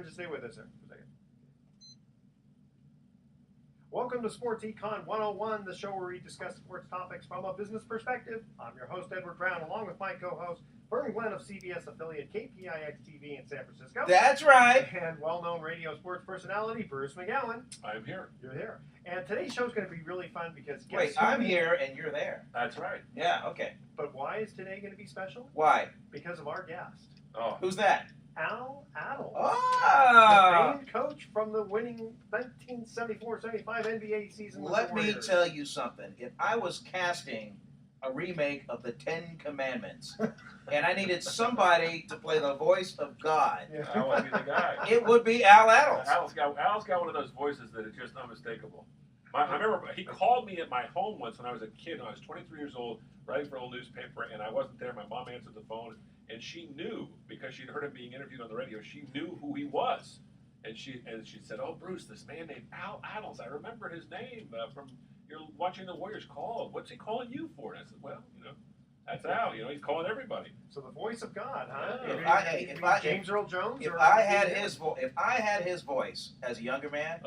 Just stay with us there for a second. Welcome to Sports Econ 101, the show where we discuss sports topics from a business perspective. I'm your host, Edward Brown, along with my co-host, Vern Glenn of CBS affiliate KPIX TV in San Francisco. That's right. And well-known radio sports personality, Bruce McGowan. I'm here. You're here. And today's show is going to be really fun because Wait, I'm here and you're there. That's right. Yeah, okay. But why is today going to be special? Why? Because of our guest, Oh, Who's that? Attles. Ah! The famed coach from the winning 1974-75 NBA season. with Let the me Warriors. tell you something. If I was casting a remake of the Ten Commandments and I needed somebody to play the voice of God, I want to be the guy. it would be Al Attles. Al's got one of those voices that is just unmistakable. I remember he called me at my home once when I was a kid. I was 23 years old, writing for a little newspaper, and I wasn't there. My mom answered the phone, and she knew, because she'd heard him being interviewed on the radio, she knew who he was. And she said, "Oh, Bruce, this man named Al Attles. I remember his name from you're watching the Warriors call. What's he calling you for?" And I said, "Well, that's Al. He's calling everybody." So the voice of God, huh? Yeah. James Earl Jones. If I had his voice as a younger man,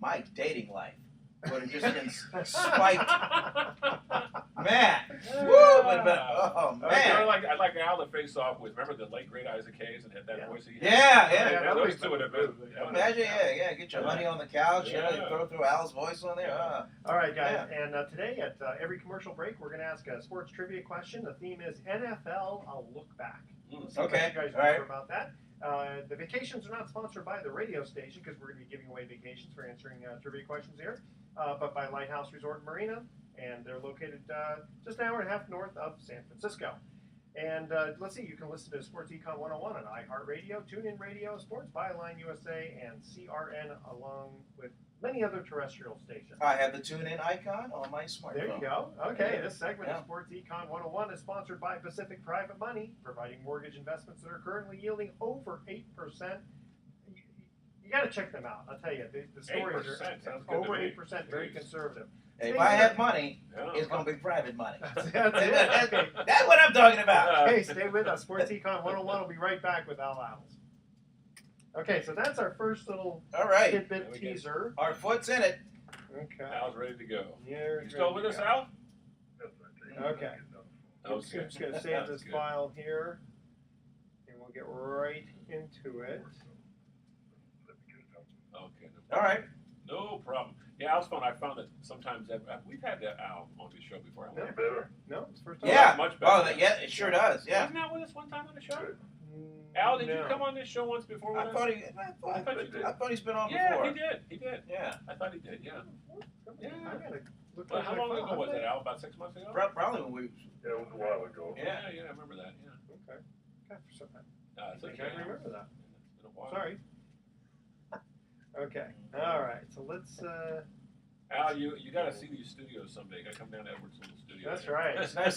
my dating life would have just been spiked. Man, oh man! I'd like Al to face off with. Remember the late great Isaac Hayes and had that voice. Yeah. Those two would have been. Imagine, get your honey on the couch, throw Al's voice on there. All right, guys, and today at every commercial break, we're going to ask a sports trivia question. The theme is NFL, a look back. See what you guys remember about that. The vacations are not sponsored by the radio station because we're going to be giving away vacations for answering trivia questions here, but by Lighthouse Resort and Marina, and they're located just an hour and a half north of San Francisco. And let's see, you can listen to Sports Econ 101 on iHeartRadio, TuneIn Radio, Sports Byline USA, and CRN, along with many other terrestrial stations. I have the TuneIn icon on my smartphone. There you go. Okay, Yeah. this segment of Sports Econ 101 is sponsored by Pacific Private Money, providing mortgage investments that are currently yielding over 8%. You got to check them out. I'll tell you, the stories are over 8%, very conservative. If I have money, it's going to be private money. That's it. Okay. That's what I'm talking about. Okay, stay with us. Sports Econ 101 will be right back with Al Attles. Okay, so that's our first little tidbit teaser. Our foot's in it. Okay. Al's ready to go. You still with us, Al? Okay. I'm just going to save this file here, and we'll get right into it. Okay. All right. No problem. Yeah, Al's fun. I found that sometimes we've had that Al on the show before. No, Better? No, it's first time. Yeah. Much better. Oh, yeah, it sure does. Yeah. Wasn't Al with us one time on the show? Al, did you come on this show once before with us? I thought he's been on yeah, before. he did. Yeah. I thought he did, yeah. I gotta look Well, at how my long file. ago was that, Al? About 6 months ago? Probably when we... Yeah, it was a while ago. Yeah, I remember that, yeah. Okay. God, for some time. It's I okay. can't remember that. It's been a while. Sorry. Okay. All right. So let's. Al, you got to see these studios someday. You got to come down to Edwards little studio. That's right. It's nice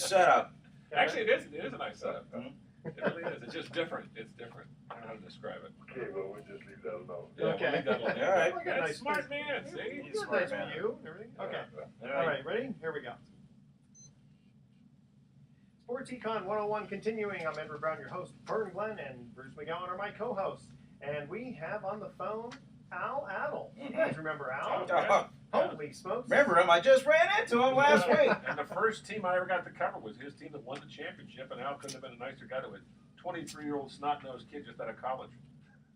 setup. Actually, it is a nice setup. Mhm. It really is. It's just different. It's different. I don't know how to describe it. Okay, well, we'll just leave that alone. Yeah, Okay. we'll leave that alone. All right. I got a That's nice smart space. man, see? He's You're smart nice man. for you and everything. Okay. All All right. Ready? Here we go. Sports Econ 101 continuing. I'm Edward Brown, your host. Vern Glenn and Bruce McGowan are my co-hosts. And we have on the phone Al Attles. You guys remember Al? Oh, Holy smokes. remember him? I just ran into him last week. And the first team I ever got to cover was his team that won the championship, and Al couldn't have been a nicer guy to it. 23-year-old snot-nosed kid just out of college,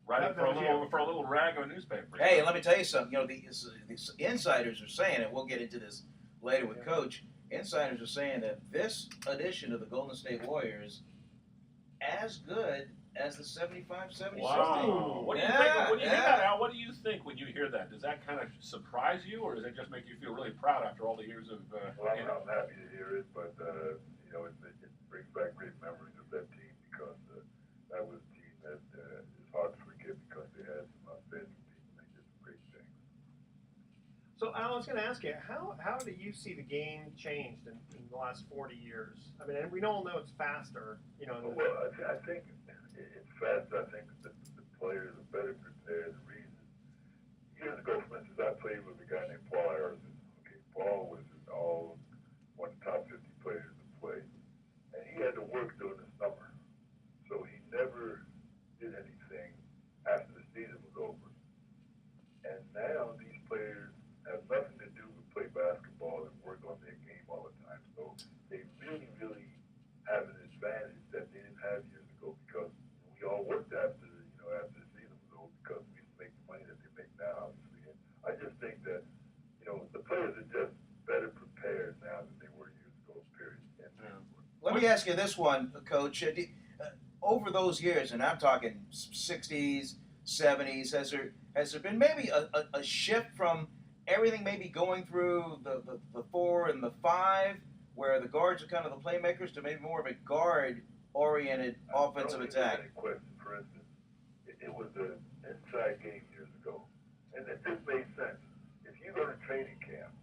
writing for a little rag of a newspaper. Hey, let me tell you something. These insiders are saying, and we'll get into this later with Coach. Insiders are saying that this edition of the Golden State Warriors as good as the 75-76 Wow. team. What do you think when you hear that, Al? What do you think when you hear that? Does that kind of surprise you, or does it just make you feel really proud after all the years of? Well, I'm happy to hear it, but it brings back great memories of that team because that was a team that is hard to forget because they had some outstanding people and they did some great things. So, Al, I was going to ask you, how do you see the game changed in the last 40 years? I mean, and we all know it's faster, Well, I think it's fast. I think the players are better prepared. The reason years ago, for instance, I played with a guy named Paul Harrison. Okay, Paul was one of the top 50 players to play, and he had to work during the summer, so he never did anything after the me ask you this one, Coach. Over those years, and I'm talking 60s, 70s, has there been maybe a shift from everything maybe going through the 4 and the 5, where the guards are kind of the playmakers, to maybe more of a guard-oriented offensive attack? Question, for instance, it was an inside game years ago, and it just made sense. If you go to training camp,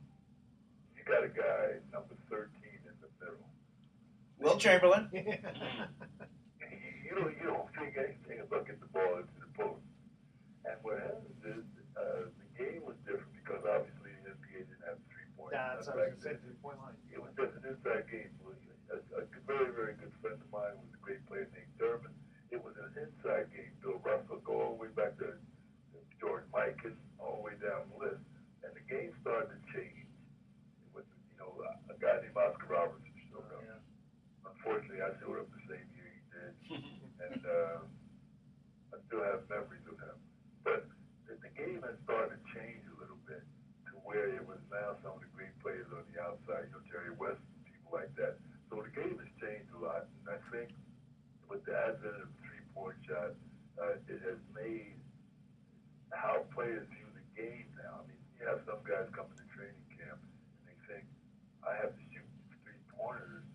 you got a guy number 13 in the middle. Will Chamberlain. You don't think anything about getting the ball into the post. And what happens is the game was different because obviously the NBA didn't have 3-point. That's what I was going to say, 3-point line. It was just an inside game. A very, very good friend of mine was a great player named Durbin. It was an inside game. Bill Russell, go all the way back to George Mikan, all the way down the list. And the game started to change. It was, a guy named Oscar Robertson showed up. Yeah. Unfortunately, I showed up the same year he did. And I still have memories of him. But the game has started to change a little bit to where it was now some of the great players on the outside, Jerry West and people like that. So the game has changed a lot. And I think with the advent of the 3-point shot, it has made how players view the game now. I mean, you have some guys coming to training camp and they think, I have to shoot 3-pointers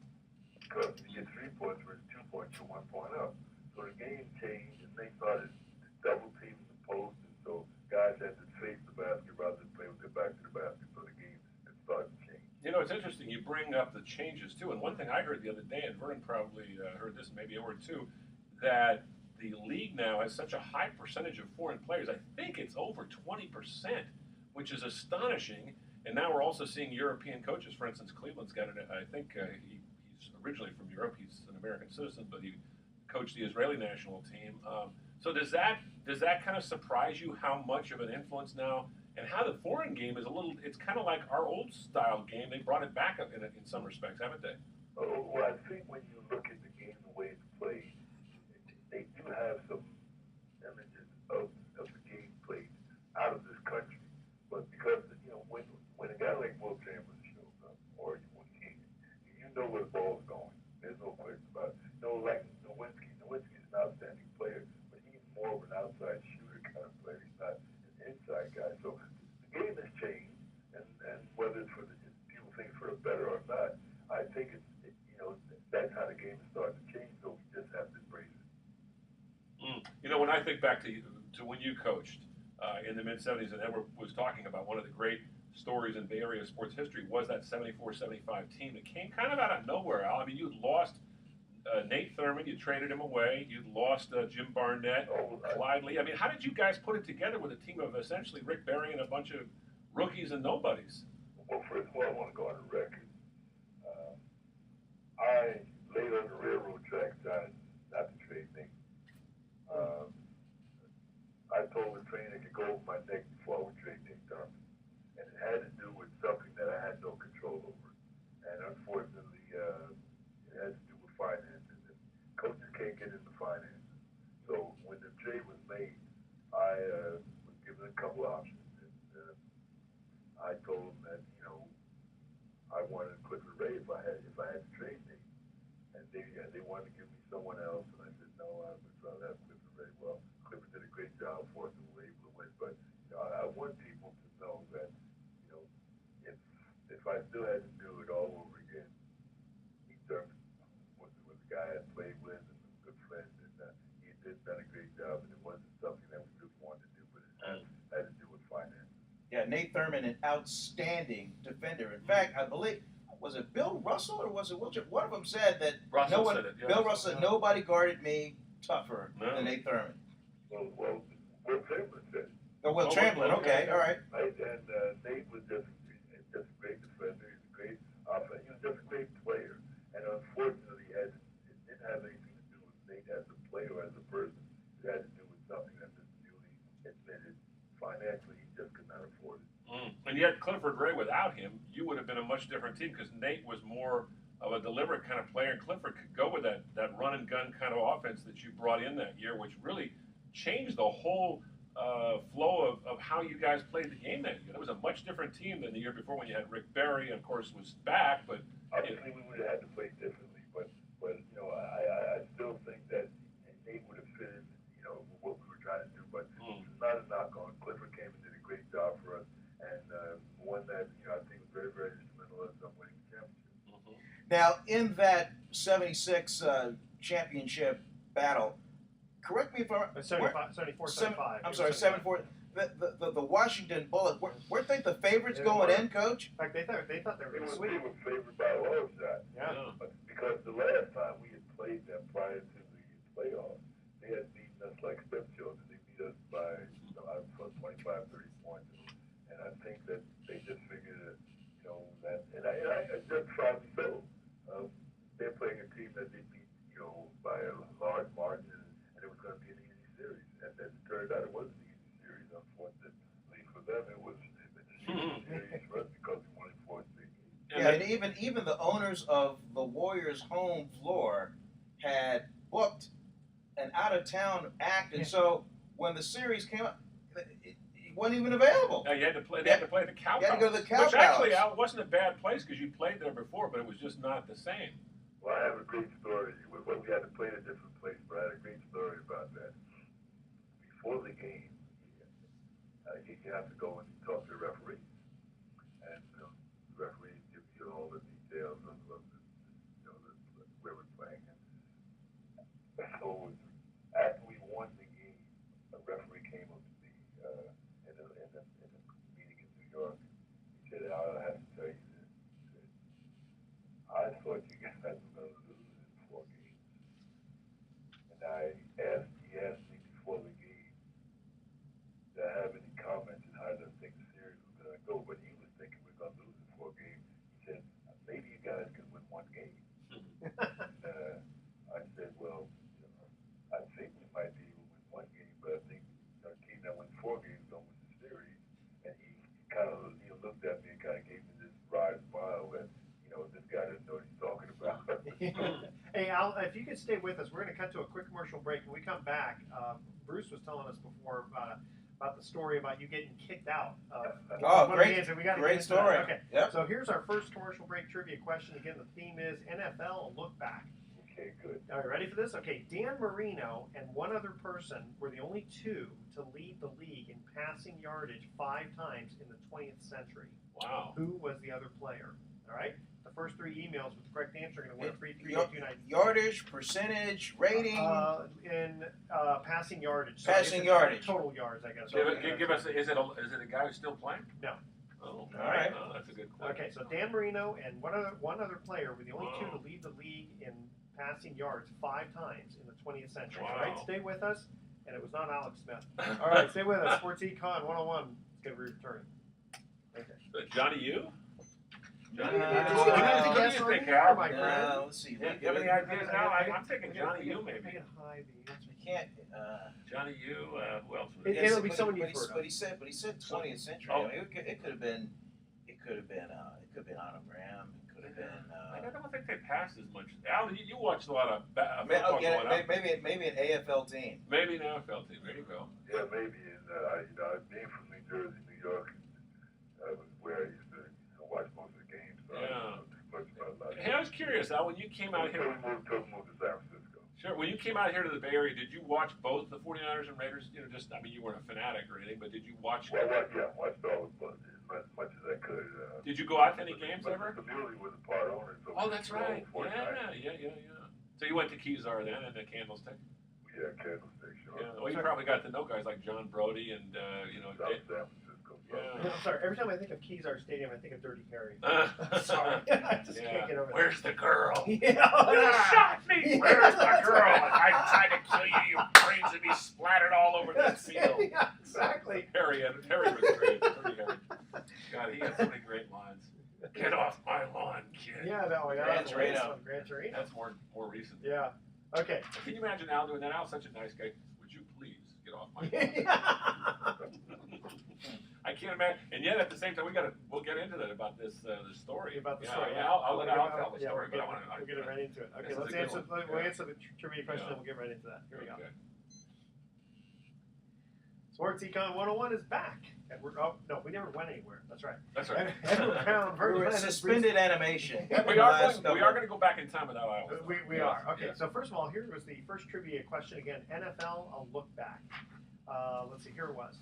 because you get 3 points versus 2 points, you're 1 point up. So the game changed, and they started double teaming the post, and so guys had to face the basket rather than play with their back to the basket. So the game had started to change. It's interesting you bring up the changes too. And one thing I heard the other day, and Vernon probably heard this maybe a word too, that the league now has such a high percentage of foreign players. I think it's over 20%, which is astonishing. And now we're also seeing European coaches. For instance, Cleveland's got it. I think he's originally from Europe. He's an American citizen, but he coached the Israeli national team. So does that kind of surprise you how much of an influence now, and how the foreign game is it's kind of like our old style game. They brought it back in some respects, haven't they? Oh, well, I think when you look at the game, the way it's played, they do have some images of the game played out of this country. But because, when a guy like Will Chamberlain shows up, or when you know where the ball's going. There's no question about it. Like Nowinski's an outstanding player, but he's more of an outside shooter kind of player. He's not an inside guy. So the game has changed, and whether it's people think it's for the better or not, I think that's how the game is starting to change. So we just have to embrace it. When I think back to when you coached in the mid '70s, and Edward was talking about one of the great stories in Bay Area sports history was that 74-75 team that came kind of out of nowhere, Al. I mean, you'd lost Nate Thurman, you traded him away. You'd lost Jim Barnett, Clyde Lee. I mean, how did you guys put it together with a team of essentially Rick Barry and a bunch of rookies and nobodies? Well, first of all, I want to go on the record. I laid on the railroad track trying not to trade Nate. I told the trainer to go over my neck before I would trade Nate Thurman. And it had to do with something that I had no control over. And unfortunately, it had to do with finances. And coaches can't get into finances. So when the trade was made, I was given a couple options. And I told them that, I wanted Clifford Ray if I had to trade Nate. And they wanted to give me someone else. And I said, no, I would rather have Clifford Ray. Well, Clifford did a great job for us and we were able to win. But I want people to know that, if I still had to do it all over again, he Thurman was the guy I played with and was a good friend, and he did done a great job, and it wasn't something that we really wanted to do, but it had to do with finances. Yeah, Nate Thurman, an outstanding defender. In fact, I believe, was it Bill Russell or was it Will Chamberlain? One of them said that Russell said it, yeah. Bill Russell said nobody guarded me tougher than Nate Thurman. Well, Will Chamberlain said it. Oh, Will Chamberlain, okay, all right. Right, and Nate was just a great defender. He was a great offense. He was just a great player. And unfortunately, it didn't have anything to do with Nate as a player or as a person. It had to do with something that Mr. Dooley admitted financially he just could not afford it. And yet Clifford Ray, without him, you would have been a much different team because Nate was more of a deliberate kind of player, and Clifford could go with that run and gun kind of offense that you brought in that year, which really changed the whole flow of how you guys played the game that year. It was a much different team than the year before when you had Rick Barry, and of course was back. But obviously we would have had to play differently. But I still think that they would have fit in, what we were trying to do, but it's not a knock on. Clifford came and did a great job for us, and one that, I think was very, very instrumental in us winning the championship. Now, in that 76 championship battle, correct me if I'm... 74, 75. I'm sorry, 74. The Washington Bullets, weren't they the favorites going in, Coach? In fact, they thought they were going to sweep. They were favored by a long shot. Yeah. Because the last time we had played them prior to the playoffs, they had beaten us like stepchildren. They beat us by 25, 30 points. And I think that they just figured that, and I just tried to so. They're playing a team that they beat, by a large margin, and it was going to be an easy series. And as it turned out, it wasn't an easy series. Unfortunately for them, it was an easy series for us because we wanted 4 straight games. Yeah, and even the owners of the Warriors' home floor had booked an out-of-town act, and so when the series came up, he wasn't even available. Yeah, you had to play. They had to play the Cow You had to go to the Cow Which actually, Palace. Al, wasn't a bad place because you played there before, but it was just not the same. Well, I have a great story. We had to play in a different place, but I had a great story about that. Before the game, you have to go and talk to the referee, and the referee gives you all the details of where we're playing. And so after we won the game, a referee came up to me in the meeting in New York. He said, "I have to tell you this." He said, "I thought you guys were going to lose in 4 games." And he asked me before the game to have any comments on how I think the series was going to go, but he was thinking we're going to lose in 4 games. He said, "Maybe you guys can win 1 game." And I said, "Well, I think we might be able to win 1 game, but I think a team that wins 4 games don't win the series." And he kind of looked at me and kind of gave me this wry smile that, this guy doesn't know what he's talking about. Hey, Al, if you could stay with us, we're going to cut to a quick commercial break. When we come back, Bruce was telling us before about the story about you getting kicked out. Great story. Okay, yep. So here's our first commercial break trivia question. Again, the theme is NFL, a look back. Okay, good. Are you ready for this? Okay, Dan Marino and one other person were the only 2 to lead the league in passing yardage 5 times in the 20th century. Wow. Who was the other player? All right? The first 3 emails with the correct answer are going to win free 3-2-9. Yardage, percentage, rating. In passing yardage. Passing yardage. Total yards, I guess. Give us. Is it a guy who's still playing? No. Oh, all right. Oh, that's a good question. Okay, so Dan Marino and one other player were the only 2 to lead the league in passing yards 5 times in the 20th century. Wow. All right, stay with us. And it was not Alex Smith. All right, stay with us. Sports Econ 101 is going to be returning. Okay. Johnny U? Johnny U. What do you think, Al? My friend. Let's see. Do you have any ideas now? I'm thinking Johnny U, maybe. We can't. Johnny U. Who else? It'll be someone you've heard of. But he said 20th century. Oh. I mean, it could have been. It could have been Otto Graham. It could have been. I don't think they passed as much. Al, you watched a lot of football. Maybe an AFL team. Maybe an AFL team. There you go. Yeah, maybe. And I being from New Jersey, New York, was where I used to watch most of the games. So I don't know too much about that. Hey, I was curious, Al, when you came out here. Moved to San Francisco. Sure. When you came out here to the Bay Area, did you watch both the 49ers and Raiders? You weren't a fanatic or anything, but did you watch? Well, watched all of them as much as I could. Did you go out to any games ever? The Muley was a part owner. So that's right. Yeah. So you went to Kezar then and the Candlestick? Yeah, Candlestick, sure. Yeah. Well, you probably got to know guys like John Brody and, South San Francisco. Yeah. I'm sorry, every time I think of Kezar Stadium, I think of Dirty Harry. Sorry. I just can't get over that. Where's the girl? Yeah. You shot me! Where's the girl? I tried to kill you, your brains would be splattered all over this field. Yeah, exactly. Harry was great. Dirty Harry. God, he had so many great lines. Get off my lawn, kid. Yeah, no, Gran Torino. Gran Torino. That's more recent. Yeah. Okay. Can you imagine Al doing that? Al's such a nice guy. Would you please get off my lawn? I can't imagine. And yet, at the same time, we'll get into that about this story. About the story. Yeah, I'll let Al tell the story. We'll get right into it. Okay, We'll answer the trivia question and we'll get right into that. Here we go. Okay. So Sports Econ 101 is back. And we never went anywhere. That's right. That's right. Edward Brown, We were in suspended animation. We are going to go back in time with Iowa. We are. Okay, yeah. so first of all, here was the first trivia question. Again, NFL, a look back. Let's see, here it was.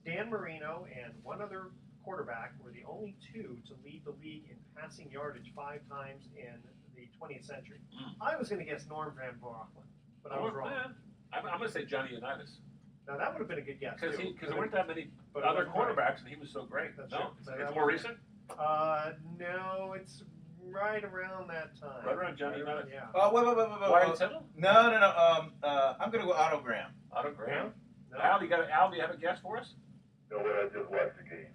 Dan Marino and one other quarterback were the only two to lead the league in passing yardage 5 times in the 20th century. I was going to guess Norm Van Brocklin, but I was wrong. I'm going to say Johnny Unitas. Now, that would have been a good guess, Because there weren't that many but other quarterbacks, and he was so great. That's no? true. It's more recent? No, it's right around that time. Right around Johnny Unitas? Yeah. Oh, wait. Wyatt Tittle? No. I'm going to go Otto Graham. Otto Graham? No? Al, do you have a guess for us? You know what? I just watched the game.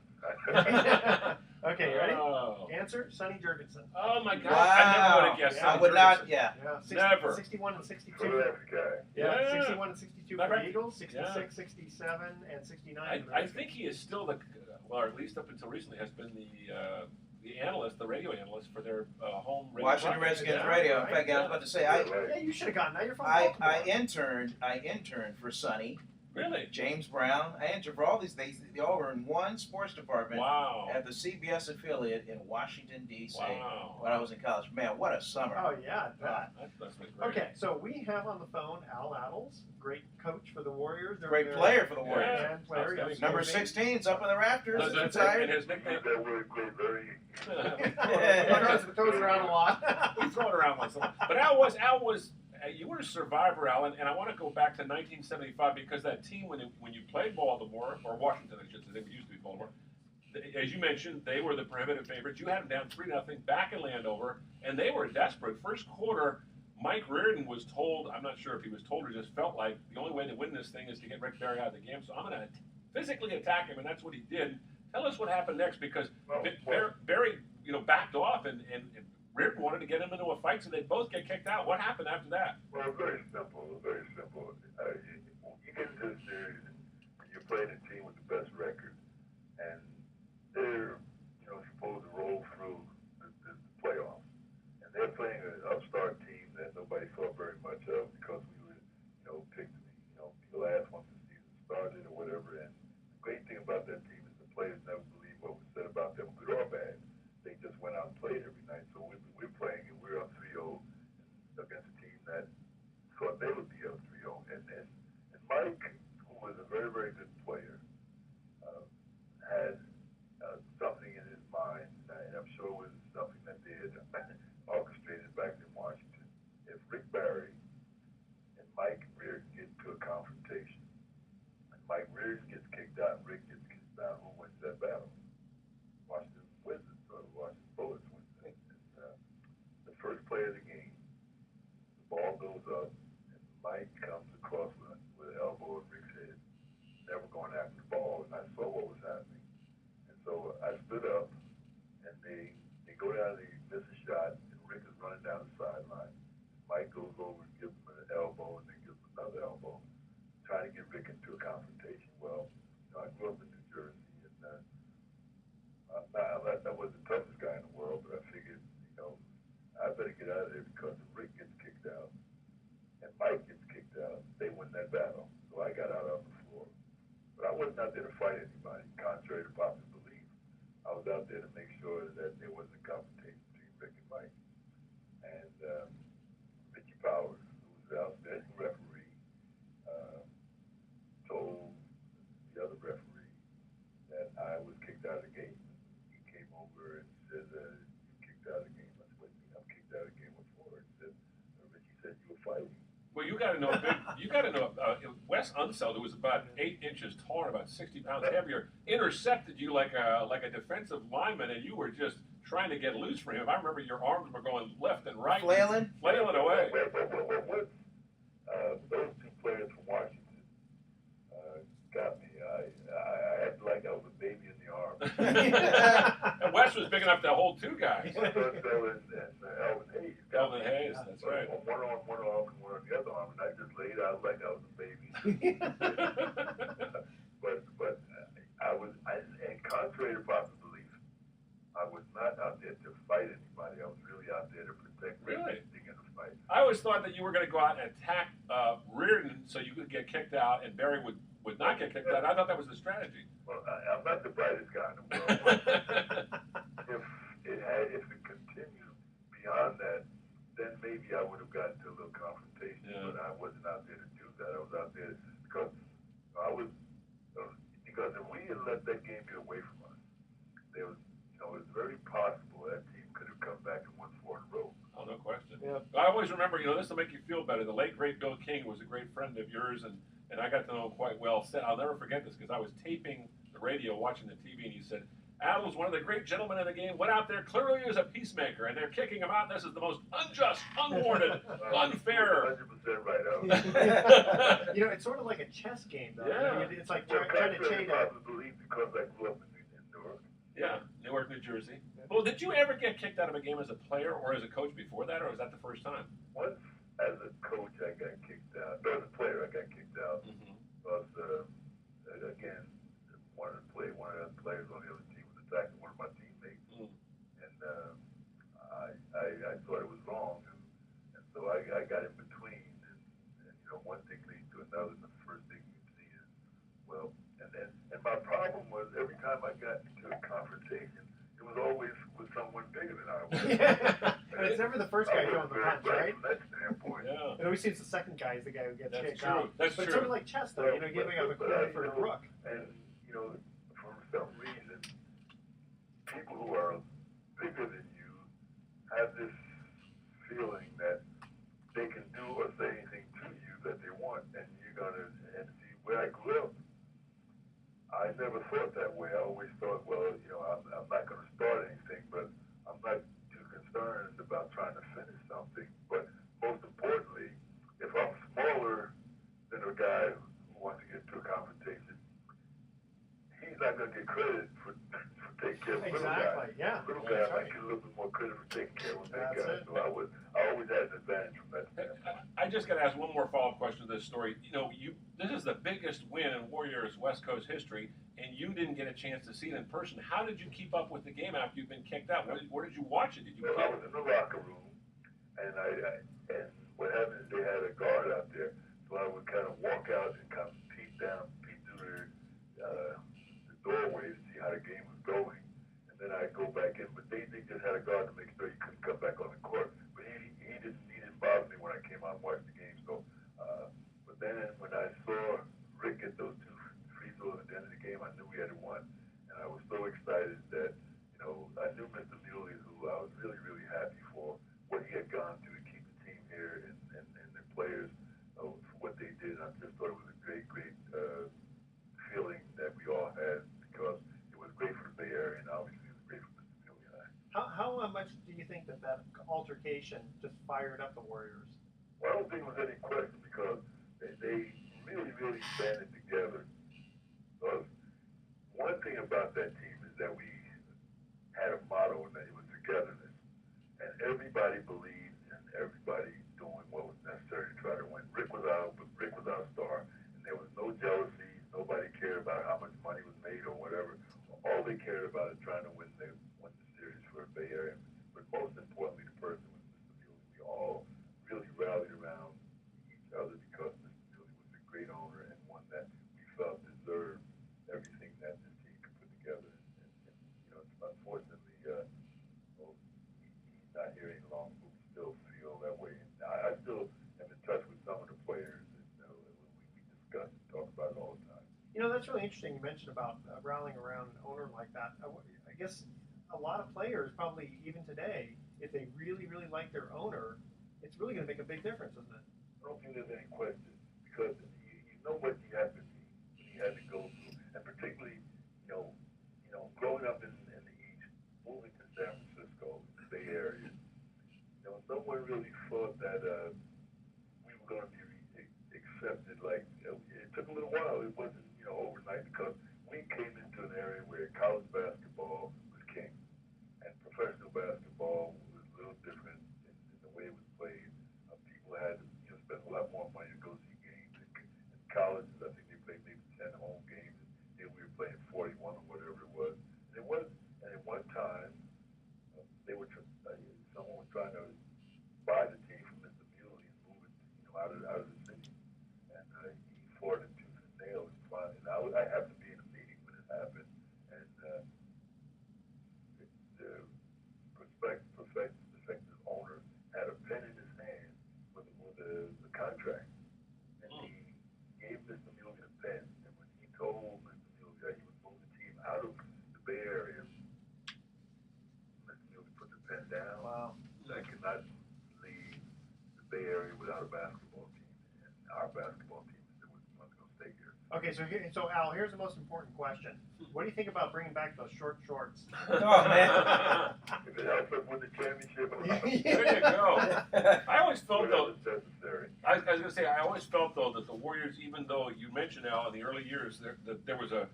Okay, you ready? Oh. Answer, Sonny Jurgensen. Oh, my God. Wow. I never would have guessed Yeah, I would not, yeah. Yeah, Never. 61 and 62. Who that guy? Yeah, Yeah. 61 and 62 That for right? the Eagles, 66, Yeah. 67, and 69 for the I Redskins. think he is still or at least up until recently, has been the analyst, the radio analyst for their home radio. Washington broadcast. Redskins Yeah, radio. right, In fact, I was about to say, Yeah, you should have gotten that. You're from I Baltimore. interned for Sonny, Really? James Brown. I interned for all these things. They all were in one sports department Wow. at the CBS affiliate in Washington, D.C. Wow. when I was in college. Man, what a summer. Oh, yeah, that. That's been great. Okay, so we have on the phone Al Attles, great coach for the Warriors. Great player for the Yeah. Warriors. And player, Outstanding. yes. Number 16's up in the rafters. And Retired. his nickname. Use that word quite very. He throws it around a lot. We throw it around once in a while. But Al was you were a survivor, Al, and I want to go back to 1975 because that team, when you played Baltimore, or Washington, I should say, they used to be Baltimore, as you mentioned, they were the prohibitive favorites. You had them down 3-0 back in Landover, and they were desperate. First quarter, Mike Reardon was told, I'm not sure if he was told or just felt like the only way to win this thing is to get Rick Barry out of the game, so I'm going to physically attack him, and that's what he did. Tell us what happened next, because Barry, backed off, and Reardon wanted to get him into a fight, so they both get kicked out. What happened after that? Well, very simple. You get into this series, and you're playing a team with the best record, and they're, supposed to roll through the playoffs. And they're playing an upstart team that nobody thought very much of because we were, picked to be, the last one the season started or whatever. And the great thing about that team is the players never believed what was said about them, good or bad. They just went out and played every night. So we're playing, and we're up 3-0 against a team that thought they would be up 3-0. And Mike, who was a very, very good player, had something in his mind, and I'm sure it was something that they had orchestrated back in Washington. If Rick Barry and Mike Reardon get into a confrontation, and Mike Reardon gets kicked out and Rick gets kicked out, who wins that battle? Washington wins it, so Washington Bullets wins it. And, the first play of the game, the ball goes up, and Mike comes across with an elbow in Rick's head, never going after the ball, and I saw what was happening. And so I stood up, and they go down, they miss a shot, and Rick is running down the sideline. Mike goes over and gives him an elbow, and then gives him another elbow, trying to get Rick into a confrontation. Well, I grew up in New Jersey, and I wasn't the toughest guy in the world, but I figured, I better get out of there because if Rick gets kicked out and Mike gets kicked out, they win that battle. So I got out on the floor. But I wasn't out there to fight anybody, contrary to popular belief. I was out there to make sure that there wasn't a confrontation between Rick and Mike. And Richie Powers, who was the outstanding referee, told the other referee that I was kicked out of the game. He came over and said, you kicked out of the game. I said, wait a minute, I'm kicked out of the game before. He said, Richie said you were fighting. Well, you got to know, Wes Unseld, who was about 8 inches taller, about 60 pounds heavier, intercepted you like a defensive lineman, and you were just trying to get loose for him. I remember your arms were going left and right. Flailing away. Those two players from Washington got me. I acted like I was a baby in the arms. And Wes was big enough to hold 2 guys. And Elvin Hayes. Elvin Hayes, that's right. One arm, one arm, and one on the other arm, and I just laid out like I was a baby. but I was, and contrary to popular belief, I was not out there to fight anybody. I was really out there to protect anything in the fight. I always thought that you were going to go out and attack Reardon so you could get kicked out, and Barry would not get kicked out. I thought that was the strategy. Well, I'm not the brightest guy in the world. If it continued beyond that, then maybe I would have gotten to a little confrontation. Yeah. But I wasn't out there to do that. I was out there because because if we had let that game get away from us, there was, it's very possible that team could have come back and won 4 in a row. Oh, no question. Yeah. I always remember, this will make you feel better. The late, great Bill King was a great friend of yours, and I got to know him quite well. I'll never forget this because I was taping the radio, watching the TV, and he said, Attles, one of the great gentlemen in the game, went out there clearly as a peacemaker, and they're kicking him out. This is the most unjust, unwarranted, unfair. 100% right out. It's sort of like a chess game, though. Yeah. It's like trying to chain out. Because I grew up in Newark. Yeah, Newark, New Jersey. Well, did you ever get kicked out of a game as a player or as a coach before that, or was that the first time? Once, as a coach, I got kicked out. But as a player, I got kicked out. Because, again, one of the players on the other team was attacking one of my teammates. And I thought it was wrong. And so I got in between. And one thing leads to another. And the first thing you see is, well, and my problem was every time I got into a confrontation, it was always with someone bigger than I was. And it's never the first guy throwing the punch, right? From that standpoint. Yeah. It always seems the second guy is the guy who gets kicked true. out. That's but true. It's sort of like chess, though. Giving up a queen for a rook. And for some reason, people who are bigger than you have this feeling that they can do or say anything to you that they want, and you're gonna. And see, where I grew up, I never thought that way. I always thought, well, I'm not going to start anything, but I'm not too concerned about trying to finish something. But most importantly, if I'm smaller than a guy who wants to get into a confrontation, he's not going to get credit for taking care of little guy. Exactly, yeah. Little guy might get a little bit more credit for taking care of that guy. So I always had an advantage from that standpoint. I just got to ask one more follow-up question to this story. This is the biggest win in Warriors West Coast history, and you didn't get a chance to see it in person. How did you keep up with the game after you've been kicked out? Where did you watch it? I was in the locker room, and and what happened is they had a guard out there, so I would kind of walk out and kind of peek through the doorway to see how the game was going, and then I'd go back in. But they just had a guard to make sure he couldn't come back on the court. But he didn't bother me when I came out and watched the game. So, but then when I saw Rick get those 2 free throws at the end of the game, I knew we had won, and I was so excited that I knew Mr. Muley, who I was really, really happy for what he had gone through to keep the team here and the players for what they did. I just thought it was a great feeling that we all had because it was great for the Bay Area and obviously it was great for Mr. Muley and I. How much do you think that altercation just fired up the Warriors? Well, I don't think there was any question because they really, really banded together. Because one thing about that team is that we had a motto and that it was togetherness. And everybody believed in everybody doing what was necessary to try to win. Rick was our star, and there was no jealousy. Nobody cared about how much money was made or whatever. All they cared about is trying to win the series for the Bay Area. But most importantly, the person was Mr. Muley. We all really rallied around each other because Mr. Muley was a great owner and one that we felt deserved everything that this team could put together. And unfortunately, he's not here any longer, but we still feel that way. And I still am in touch with some of the players, and we discuss and talk about it all the time. That's really interesting. You mentioned about rallying around an owner like that. I guess a lot of players, probably even today, if they really, really like their owner, it's really going to make a big difference, isn't it? I don't think there's any question because you know what you have to be, what you had to go through, and particularly, growing up in the East, moving to San Francisco, the Bay Area, no one really thought that we were going to be accepted. Like it took a little while. It wasn't overnight because we came into an area where college basketball was king, and professional basketball was a little different in the way it was played. People had to spend a lot more money to go see games. In colleges, I think they played maybe 10 home games, and here we were playing 41 or whatever it was. And at one time, someone was trying to buy the team from Mr. Muley, I happened to be in a meeting when it happened, and the prospective owner had a pen in his hand with the contract, and he gave Mr. Milligan a pen, and when he told Mr. Milligan that he would move the team out of the Bay Area, Mr. Milligan put the pen down. Wow. I cannot leave the Bay Area without a basketball team, and our basketball team is the one's going to stay here. Okay, so Al, here's the most important question. What do you think about bringing back those short shorts? Oh, man. If it helps us win the championship, There you go. I always felt though. whatever's necessary. I was going to say, I always felt though that the Warriors, even though you mentioned Al in the early years, there was a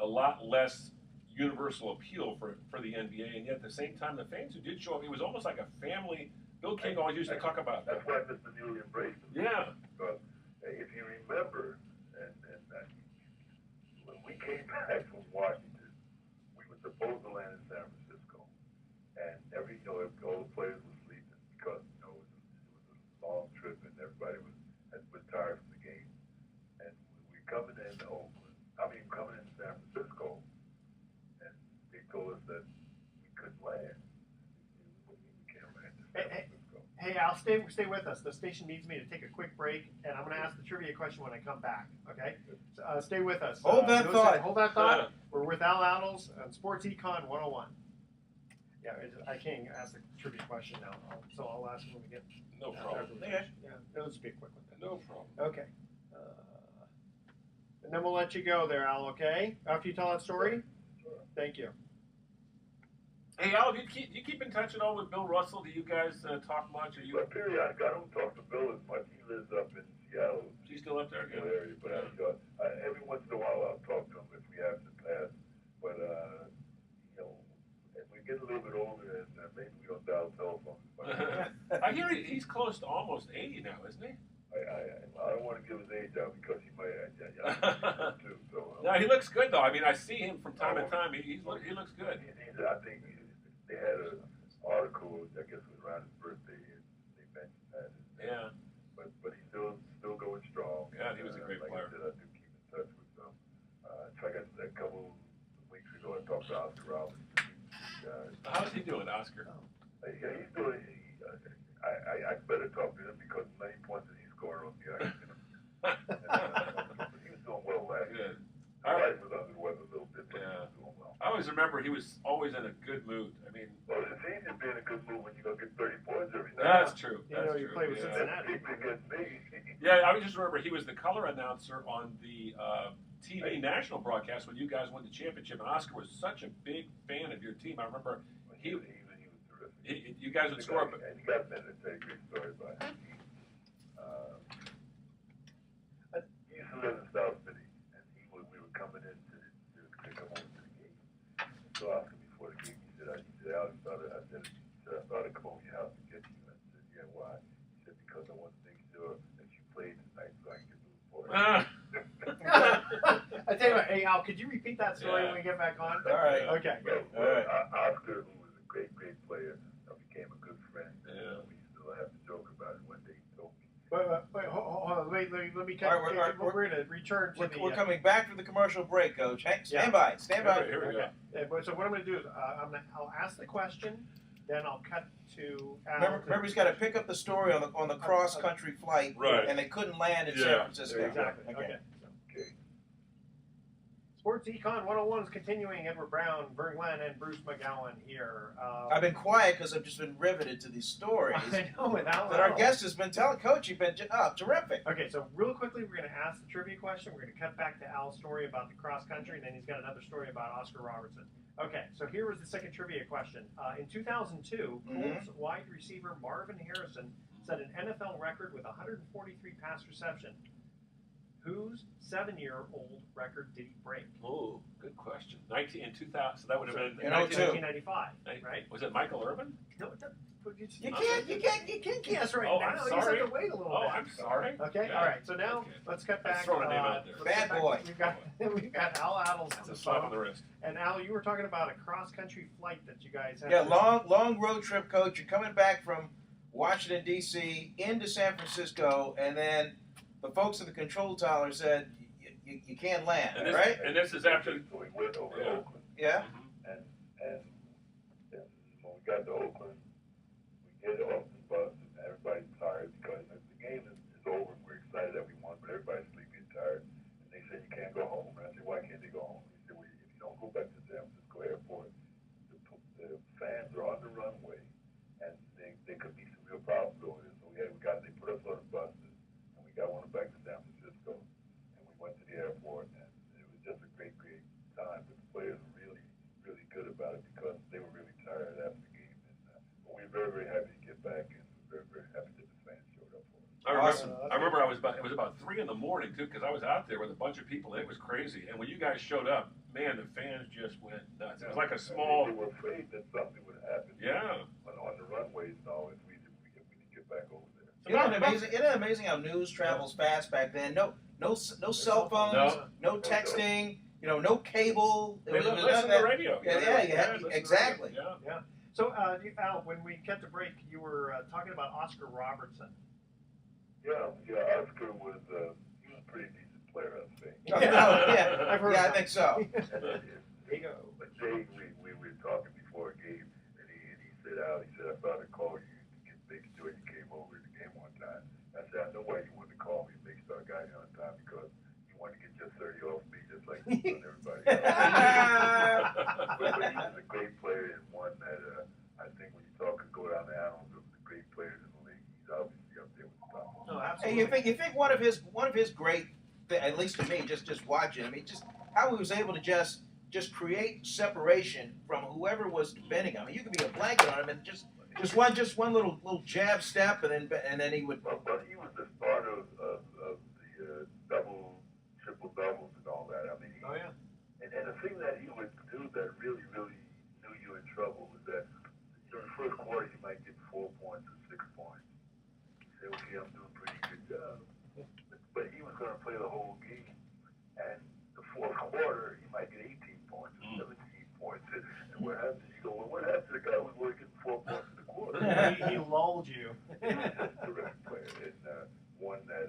lot less universal appeal for the NBA, and yet at the same time, the fans who did show up, it was almost like a family. Bill King always used to talk about that. That's why Mr. Neely embraced him. Yeah. Because if you remember, and when we came back from Washington, we were supposed to land in San Francisco, and all the players were sleeping because it was a long trip and everybody was tired from the game. And we coming in coming in San Francisco, and they told us that we couldn't land. We can't land in San Francisco. Hey Al, stay with us. The station needs me to take a quick break, and I'm going to ask the trivia question when I come back. Okay? Stay with us. Hold that thought. Hold that thought. We're with Al Attles on Sports Econ 101. Yeah, I can't ask the trivia question now, so I'll ask when we get. No problem. Okay. Yeah, it'll just be a quick one. No problem. Okay. And then we'll let you go there, Al. Okay? After you tell that story. Sure. Thank you. Hey Al, do you keep in touch at all with Bill Russell? Do you guys talk much? Are you? But periodically, I don't talk to Bill as much. He lives up in Seattle. Is he still up there? Good. Area, but every once in a while I'll talk to him if we have to pass. But if we get a little bit older, and maybe we don't dial telephones. But I hear he's close to almost 80 now, isn't he? I don't want to give his age out because he might too. So No, he looks good though. I mean, I see him from time to time. He looks good. I think they had an article, I guess it was around his birthday, and they mentioned that. Yeah. But he's still going strong. Yeah, he was a great player. Like I said, I do keep in touch with them. So I got a couple weeks ago, I talked to Oscar Robertson. How's he doing, Oscar? Yeah, he's doing. I better talk to him because the many points that he scored on the ice. He was doing well last year. Good. His wife was under the weather a little bit, but he was doing well. I always remember he was always in a good mood. I mean, Well, it's easy to be in a good mood when you go get 30 points every night. that's true. You know, That's you true. play with Yeah. Cincinnati. People get me. Yeah, I just remember he was the color announcer on the TV national broadcast when you guys won the championship, and Oscar was such a big fan of your team. I remember He was terrific. you guys would score up. And you got a minute to tell you a great story about him. He used to live in South City, and we were coming in to come over to the game. So I asked him before the game, he said, I thought I'd come over to your house to get you. I said, yeah, why? He said, because I want to make sure that you played tonight so I can get moved for it. I tell you what, hey Al, could you repeat that story when we get back on? All right. Okay. All right. Oscar, who was a great player, became a good friend. Yeah. We used to have to joke about it one day. He told me. Wait, let me cut. All right, we're going to return to We're coming back from the commercial break, Coach. Stand by. Stand by. Here we go. So what I'm going to do is I'll ask the question, then I'll cut to Al. Remember, he's got to pick up the story on the cross country flight, Right. and they couldn't land in Yeah. San Francisco. Exactly. Okay. Okay. Sports Econ 101 is continuing. Edward Brown, Vern Glenn, and Bruce McGowan here. I've been quiet because I've just been riveted to these stories I know, without that our guest has been telling. Coach, you've been terrific. Okay, so real quickly, we're going to ask the trivia question. We're going to cut back to Al's story about the cross country, and then he's got another story about Oscar Robertson. Okay, so here was the second trivia question. In 2002, Colts wide receiver Marvin Harrison set an NFL record with 143 pass reception. Whose 7-year-old record did he break? Oh, good question. 2000. So that would have been In 1995, right? Was it Michael Irvin? No, You can't guess right Oh, now. I'm You just sorry. have to wait a little Oh, bit. I'm sorry. Okay, Okay. all right. So now Okay. let's cut Let's back. throw a name out there. let's Bad cut boy. back. We've got Al Attles That's on a the slap on phone. the wrist. And Al, you were talking about a cross-country flight that you guys had. Yeah, long road trip, Coach. You're coming back from Washington, D.C. into San Francisco, and then the folks at the control tower said, you can't land, and this, right? And this is after. So we went over to Oakland, Yeah. and when we got to Oakland, we get off the bus, and everybody's tired because the game is over. We're excited that we won, but everybody's sleepy and tired. And they said you can't go home. And I said, why can't they go home? He said, well, if you don't go back to San Francisco Airport, the fans are on the runway, and there could be some real problems over there. So they put us on the buses, and we got one back to San Francisco, and we went to the airport, and it was just a great, great time. But the players were really, really good about it because they were really tired after the game. And but we were very, very happy to get back, and we were very, very happy that the fans showed up for us. I remember it was about 3 in the morning too, because I was out there with a bunch of people. And it was crazy, and when you guys showed up, man, the fans just went nuts. It was like a small. They were afraid that something would happen. Yeah. On the runways and all, if we didn't get back over there. Isn't it amazing how news travels fast back then? No cell phones, no texting, no cable. They listen to the radio. Exactly. Yeah. So, Al, when we cut to break, you were talking about Oscar Robertson. Yeah. Oscar was he was a pretty decent player, I think. I've heard. Yeah, I think so. There you go. But Jay, we were talking before a game, and he said, Al, I thought I'd call you to make sure you came over to the game one time. I said, I know why you wanted to call me and make sure I got here on time because you wanted to get your 30 off me just like you done everybody else. but he was a great player and one that I think when you talk and go down the annals of the great players in the league, he's obviously up there with the top. Oh, Hey, absolutely. you think one of his great, at least to me, just watching. I mean, just how he was able to just create separation from whoever was defending him. I mean, you could be a blanket on him and just one little jab step, and then he would. Well, he was the starter of the double, triple doubles and all that. I mean, Oh, yeah. And the thing that he would do that really, really knew you in trouble was that during the first quarter you might get 4 points or 6 points. You say, okay, I'm doing a pretty good job. But he was going to play the whole game. And the fourth quarter, he might get 18 points or 17 points. And what happens? You go, well, what happened to the guy who was only getting 4 points in the quarter? he lulled you. He was just a terrific player. And one that,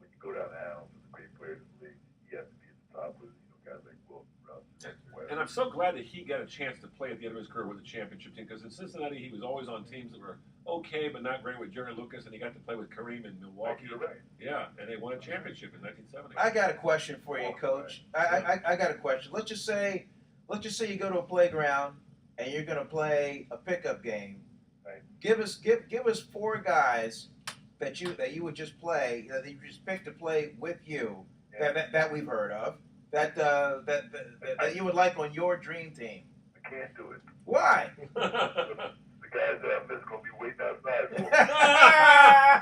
when you go down the aisle with the great players in the league, he has to be at the top with guys like Wilson, Russ. And I'm so glad that he got a chance to play at the end of his career with the championship team, because in Cincinnati he was always on teams that were okay but not great with Jerry Lucas, and he got to play with Kareem in Milwaukee. You're right. Yeah, and they won a championship in 1970. I got a question for you, Coach. I got a question. Let's just say you go to a playground and you're going to play a pickup game. Right. Give us 4 guys that you would just play, that you just pick to play with you, that we've heard of, that you would like on your dream team. I can't do it. Why? The guys that I miss going to be waiting outside for me.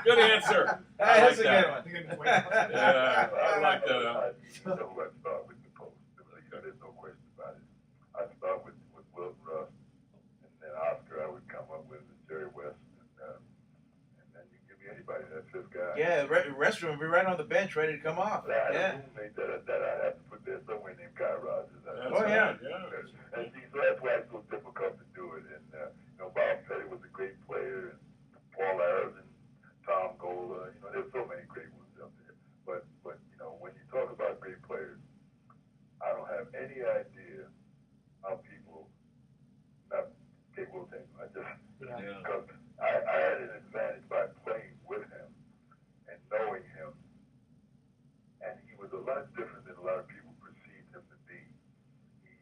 Good answer. That's a that. good one. Yeah, I like that. You know who I start with the post. There's no question about it. I start with Wilson Russ, and then Oscar I would come up with Jerry West, and then you give me anybody, that 5th guy. Yeah, restroom will be right on the bench, ready to come off. I had Yeah. a roommate that I have to put there somewhere named Guy Rogers. That's yeah. And so that's why it's so difficult to do it. And Bob Petty was a great player, and Paul Ayers and Tom Gola. There's so many great ones up there. But when you talk about great players, I don't have any idea how people not take Will Taylor. I just because I had an advantage by playing with him and knowing him, and he was a lot different than a lot of people perceived him to be. He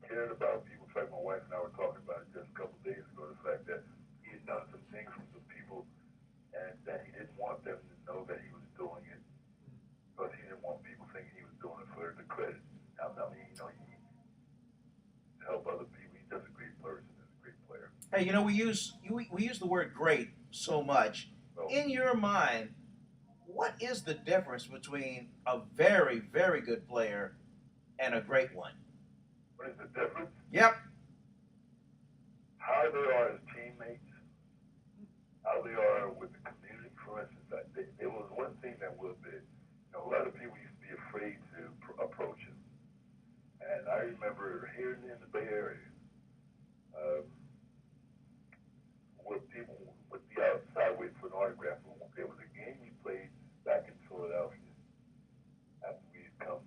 cared about people. In fact, my wife and I were talking about it just a couple of days ago, the fact that he had done some things for some people and that he didn't want them to know that he was doing it because he didn't want people thinking he was doing it for the credit. I mean, he help other people. He's just a great person and a great player. Hey, we use the word great so much. So, In your mind, what is the difference between a very, very good player and a great one? what is the difference? Yep. How they are as teammates, how they are with the community. For instance, there was one thing that Will did. A lot of people used to be afraid to approach him. And I remember here in the Bay Area, where people would be outside waiting for an autograph. There was a game we played back in Philadelphia after we had come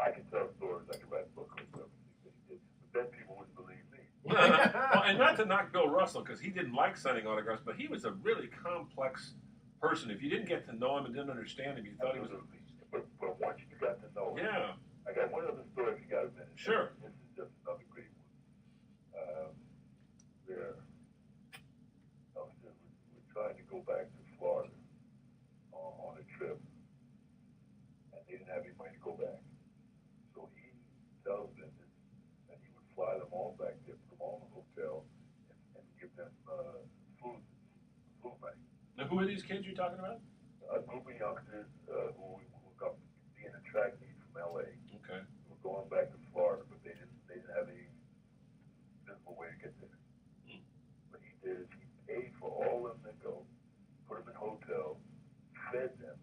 I can tell stories. I can write a book on some of the things that he did, but then people wouldn't believe me. Well, and not to knock Bill Russell, because he didn't like signing autographs, but he was a really complex person. If you didn't get to know him and didn't understand him, you thought he was. But once you got to know him, Yeah. I got one other story if you got a minute. Sure. This is just another great one. Where we're trying to go back to Florida on a trip, and they didn't have any money to go back. So he tells them that he would fly them all back there, put them all in a hotel, and give them food money. Now, who are these kids you're talking about? A group of youngsters who got being a track meet from LA. Okay. Were going back to Florida, but they didn't have any visible way to get there. What he did is he paid for all of them to go, put them in hotels, fed them.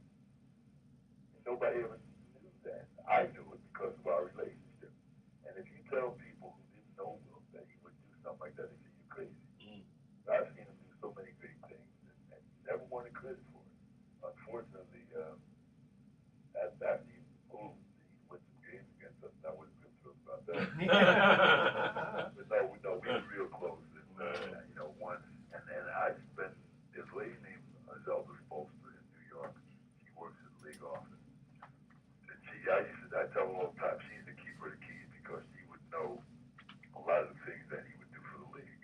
And nobody ever knew that. I knew it because of our relationship. And if you tell people who didn't know Will that he would do something like that, they say you're crazy. I've seen him do so many great things, and he never wanted credit for it. Unfortunately, after he moved, he went to games against us, and I wasn't real thrilled about that. But no, we were real close, and once, and I spent this lady named Zelda Spolster in New York. She works at the league office, and I tell her all the time she's the keeper of the keys because she would know a lot of the things that he would do for the league,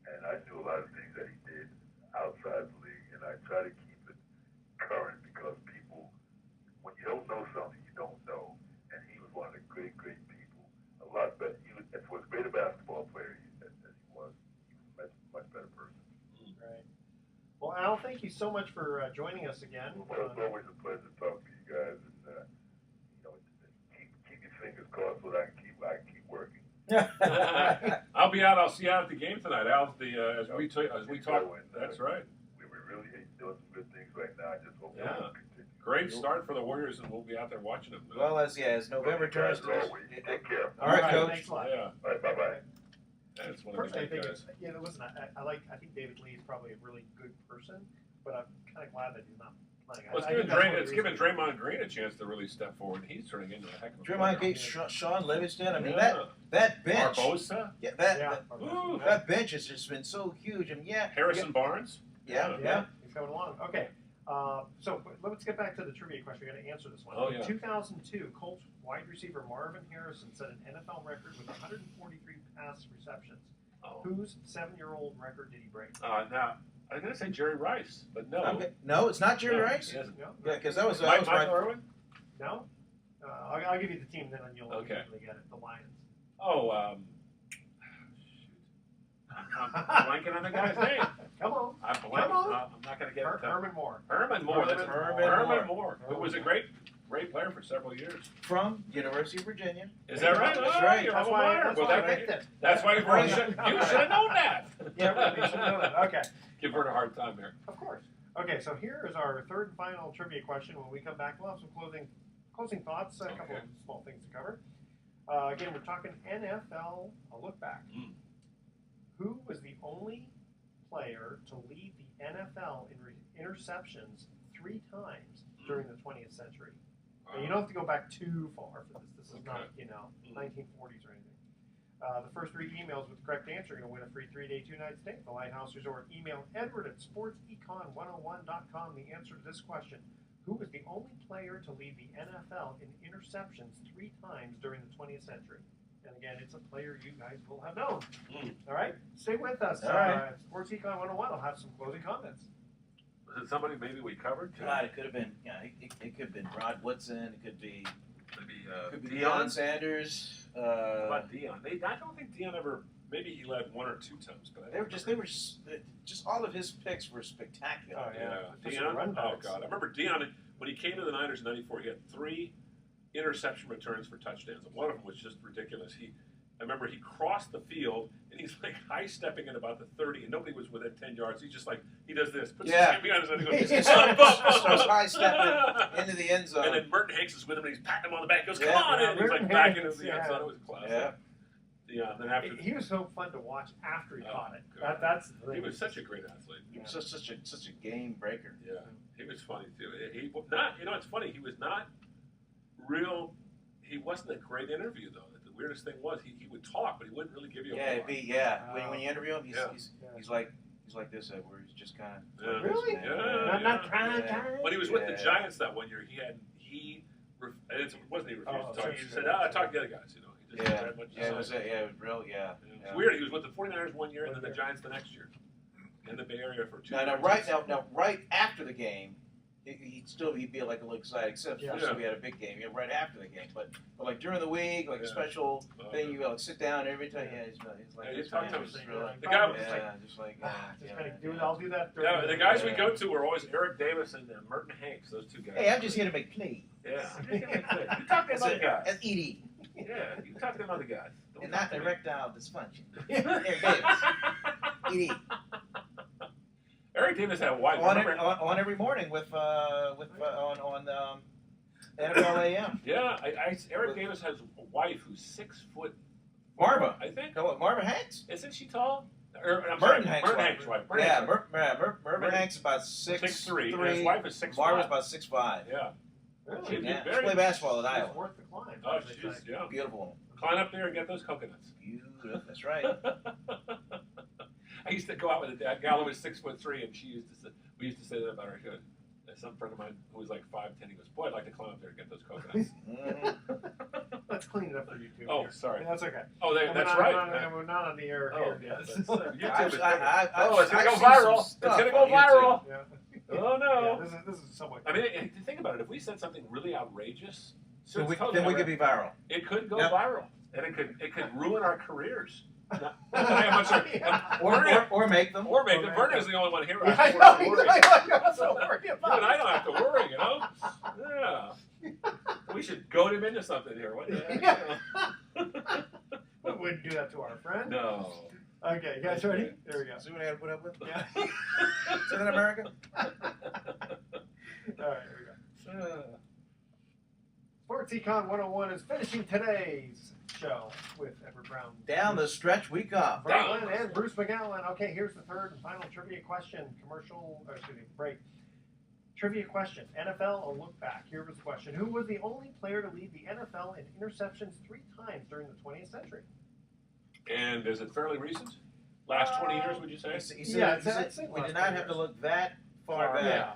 and I knew a lot of things that he did outside the league, and I try to keep it current because people, when you don't know something, you don't know, and he was one of the great people. A lot better. He was as great a basketball player as he was. He was a much better person. Right. Well, Al, thank you so much for joining us again. Well, it's always a pleasure talking to you guys, and keep your fingers crossed so that I can keep working. I'll be out. I'll see you out at the game tonight, Al. As we talk. That's right. We're really doing some good things right now. I just hope that will continue. Great start for the Warriors, and we'll be out there watching them. Well, as November turns to take care. All right, Coach. Thanks a lot. Yeah. All right, bye. That's one of the Personally, I great think guys. listen, I think David Lee is probably a really good person, but I'm kind of glad that he's not playing. Well, it's given Draymond Green a chance to really step forward. He's turning into a heck of a Draymond player. Green, Sean Livingston. I mean, Yeah. that bench. Barbosa. Yeah, Ooh. that bench has just been so huge. I mean, Harrison Barnes. Yeah. He's coming along. Okay. So let's get back to the trivia question. We're going to answer this one. Oh, In yeah. 2002, Colts wide receiver Marvin Harrison set an NFL record with 143 pass receptions. Oh. Whose 7-year-old record did he break? Now, I'm going to say Jerry Rice, but no. Okay. No, it's not Jerry No, Rice. he isn't. No? Yeah, because that was Michael my. Irwin? No? I'll give you the team, then you'll Okay. immediately get it. The Lions. Oh, shoot. I'm blanking on the guy's name. Come on. I'm not going to get it. Herman Moore. Herman Moore. That's Herman Herman Moore, who was a great player for several years. From University of Virginia. Is that right? That's Oh, right. You're That's a why, liar. that's Well, why I that- picked it. That's why you should have known that. Yeah, you should know that. Okay. Give her a hard time here. Of course. Okay, so here is our third and final trivia question. When we come back, we'll have some closing thoughts, a couple of small things to cover. Again, we're talking NFL, a look back. Who was the only player to lead the NFL in interceptions 3 times during the 20th century? Now, you don't have to go back too far for this. This is not, 1940s or anything. The first 3 emails with the correct answer are going to win a free 3-day, 2-night stay at the Lighthouse Resort. Email Edward at sportsecon101.com the answer to this question. Who was the only player to lead the NFL in interceptions 3 times during the 20th century? And again, it's a player you guys will have known. All right? Stay with us. All right. Sports Econ 101 will have some closing comments. Was it somebody maybe we covered? God, it could have been. Yeah, it could have been Rod Woodson. It could be. Could be Deion Deion Sanders. How about Deion? I don't think Deion ever. Maybe he led 1 or 2 times, but They were just all of his picks were spectacular. Oh, yeah. Deion. Run Oh backs. God, I remember Deion when he came to the Niners in '94. He had 3 interception returns for touchdowns, and one of them was just ridiculous. I remember he crossed the field and he's like high stepping at about the 30, and nobody was within 10 yards. He's just like he does this, puts his hand behind his head, and goes, He starts high stepping into the end zone. And then Merton Hanks is with him, and he's patting him on the back. He goes, "Come Yeah. on in!" And he's like Merton backing Hanks, into the end zone. It was classic. Yeah. Then after He was so fun to watch after he caught it. God. That's the thing. he was such a great athlete. He was such a game breaker. Yeah, he was funny too. He not, it's funny. He was not real. he wasn't a great interview though. The weirdest thing was he would talk, but he wouldn't really give you a Yeah, whole lot. when you interview him, he's like this, where he's just kind of Really? Not prime time. When he was with the Giants that one year, it wasn't he refused to talk. He said, "I talk to the other guys." You know, he just didn't have much to say. it was real. It's weird. He was with the 49ers one year and then the Giants the next year in the Bay Area for 2 years. Now, right after the game, he'd be like a little excited, except if we had a big game, right after the game. But like during the week, like a special thing, you sit down every time. Yeah, he's like you talk to him. The guy was I'll do that. The guys we go to were always Eric Davis and Merton Hanks. Those two guys. Hey, I'm just here to make plays. Yeah, you talk to them other guys. That's ED. Yeah, you talk to them other guys. And not erectile dysfunction. Eric Davis. ED. Eric Davis had a wife. On every morning on NFL AM. Yeah, Eric Davis has a wife who's 6 foot. Marva, I think. No, what, Marva Hanks? Isn't she tall? Merton Hanks' wife. Yeah, Merton Hanks is about 6'3". And his wife is 6'5". Marva's about 6'5". Yeah. Really? She play basketball at Iowa. It's worth the climb. Oh, she's beautiful woman. Climb up there and get those coconuts. Beautiful. That's right. I used to go out with a gal who was 6'3", and we used to say that about her. Some friend of mine who was like 5'10", he goes, "Boy, I'd like to climb up there and get those coconuts." Let's clean it up for you too. Oh, sorry. That's okay. Oh, that's right. We're not on the air here. YouTube it's gonna go viral. It's gonna go viral. Yeah. Oh no. Yeah, this is somewhat. I mean, think about it. If we said something really outrageous, then we could be viral. It could go viral, and it could ruin our careers. Or make them. Vernon's the only one here. I know. So you and I don't have to worry, you know. Yeah. We should goad him into something here. What the heck? We wouldn't do that to our friend. No. Okay, you guys ready? There we go. See what I got to put up with? Yeah. Is that America? All right, here we go. Sports Econ 101 is finishing today's show with Edward Brown. Down the stretch we come. Franklin and Bruce McGowan. Okay, here's the third and final trivia question. Break. Trivia question. NFL, a look back. Here was the question. Who was the only player to lead the NFL in interceptions 3 times during the 20th century? And is it fairly recent? Last 20 years, would you say? He said we did not have to look that far back. Yeah.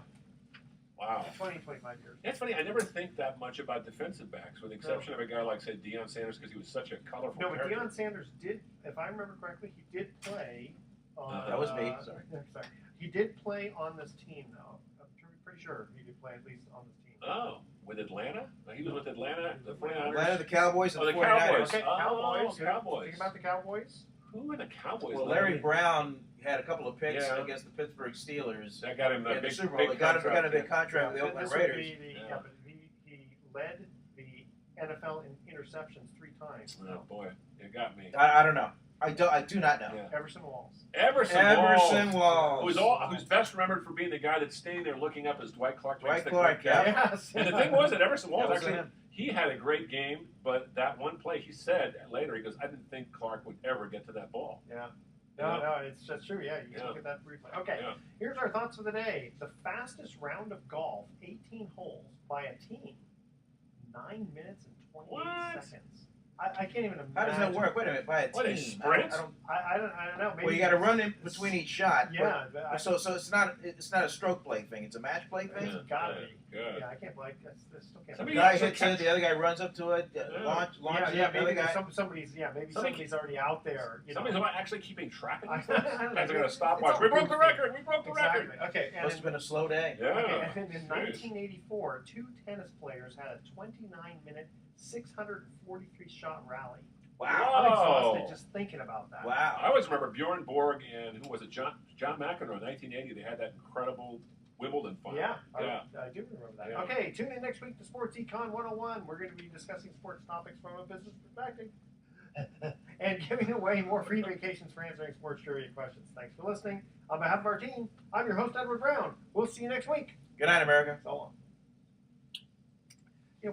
Wow. 20, 25 years. It's funny, I never think that much about defensive backs, with the exception of a guy like, say, Deion Sanders, because he was such a colorful character. No, but Deion Sanders did, if I remember correctly, he did play on... that was me, sorry. Sorry. He did play on this team, though. I'm pretty sure he did play at least on this team. Oh, with Atlanta? He was with Atlanta, the 49ers. Atlanta, the Cowboys, and the 49ers. Cowboys. Okay, Cowboys. Cowboys. Think about the Cowboys. Who were the Cowboys? Well, Larry Brown had a couple of picks against the Pittsburgh Steelers. That got him the big Super Bowl. They got a big contract with the Oakland Raiders. But he led the NFL in interceptions 3 times. Oh boy, it got me. I don't know. I do not know. Yeah. Everson Walls. Everson Walls. Who's best remembered for being the guy that's standing there looking up as Dwight Clark. Yes. And the thing was that Everson Walls actually he had a great game, but that one play he said later, he goes, "I didn't think Clark would ever get to that ball." Yeah. No, that's true. Yeah, you can look at that briefly. Okay, here's our thoughts for the day. The fastest round of golf, 18 holes, by a team, 9 minutes and 28 seconds. I can't even imagine. How does that work? Wait a minute, by a team. What, a sprint? I don't know. Maybe well, you got to run in between each shot. Yeah. So it's not a stroke play thing. It's a match play thing. It's gotta be. Good. Yeah, I can't believe I still can't. The guy hits it, the other guy runs up to it, launches it. Maybe somebody's already out there. Somebody's actually keeping track of these I things. don't know. Guys are gonna stopwatch. We broke the record. We broke the record. Okay. Must have been a slow day. Yeah. Okay, and in 1984, 2 tennis players had a 29-minute, 643 shot rally. Wow. I'm exhausted just thinking about that. Wow. I always remember Bjorn Borg and who was it? John McEnroe in 1980. They had that incredible Wimbledon final. Yeah. I do remember that. Yeah. Okay, tune in next week to Sports Econ 101. We're going to be discussing sports topics from a business perspective and giving away more free vacations for answering sports trivia questions. Thanks for listening. On behalf of our team, I'm your host, Edward Brown. We'll see you next week. Good night, America. So long. Yeah,